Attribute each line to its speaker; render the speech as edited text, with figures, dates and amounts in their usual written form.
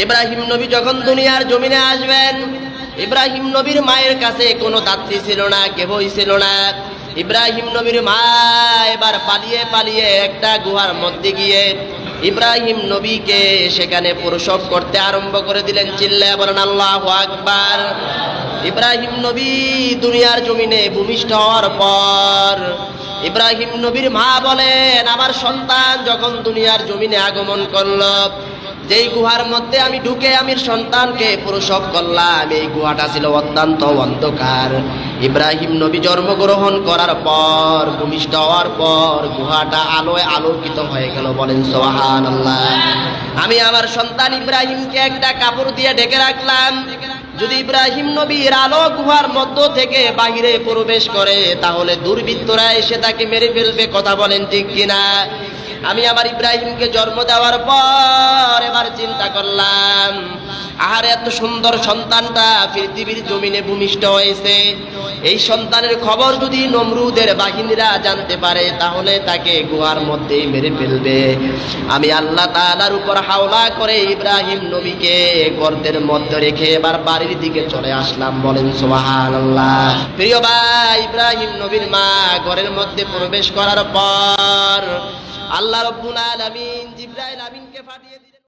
Speaker 1: ইব্রাহিম নবী যখন দুনিয়ার জমিনে আসবেন, ইব্রাহিম নবীর মায়ের কাছে কোনো দাত্রী ছিল না, কেহই ছিল না। ইব্রাহিম নবীর মা এবার পালিয়ে পালিয়ে একটা গুহার মধ্যে গিয়ে ইব্রাহিম নবীকে সেখানে প্রসব করতে আরম্ভ করে দিলেন। চিল্লায়া বলেন আল্লাহু আকবার। ইব্রাহিম নবী দুনিয়ার জমিনে ভূমিষ্ঠ হওয়ার পর ইব্রাহিম নবীর মা বলেন, আমার সন্তান যখন দুনিয়ার জমিনে আগমন করলো, যেই গুহার মধ্যে আমি ঢুকে আমি সন্তানকে প্রসব করলাম, এই গুহাটা ছিল অত্যন্ত অন্ধকার। ইব্রাহিম নবী জন্মগ্রহণ করার পর, ভূমিষ্ঠ হওয়ার পর গুহাটা আলোয় আলোকিত হয়ে গেল। বলেন সুবহানাল্লাহ। আমি আমার সন্তান ইব্রাহিমকে একটা কাপড় দিয়ে ঢেকে রাখলাম। যদি ইব্রাহিম নবীর আলো গুহার মধ্য থেকে বাহিরে প্রবেশ করে, তাহলে দুর্বৃত্তরা এসে তাকে মেরে ফেলবে। কথা বলেন ঠিক কিনা? আমি আমার ইব্রাহিমকে জন্ম দেওয়ার পর এবার চিন্তা করলাম, আর এত সুন্দর সন্তানটা পৃথিবীর জমিনে ভূমিষ্ঠ হয়েছে, এই সন্তানের খবর যদি নমরুদের বাহিনীরা জানতে পারে, তাহলে তাকে গুহার মধ্যে মেরে ফেলবে। আমি আল্লাহ তাআলার উপর হাওলা করে ইব্রাহিম নবীকে গর্তের মধ্যে রেখে এবার বাড়ির দিকে চলে আসলাম। বলেন সুবহানাল্লাহ। প্রিয় ভাই, ইব্রাহিম নবীর মা ঘরের মধ্যে প্রবেশ করার পর আল্লাহ রাব্বুল আলামিন জিবরাইল আমিনকে পাঠিয়ে দিলেন।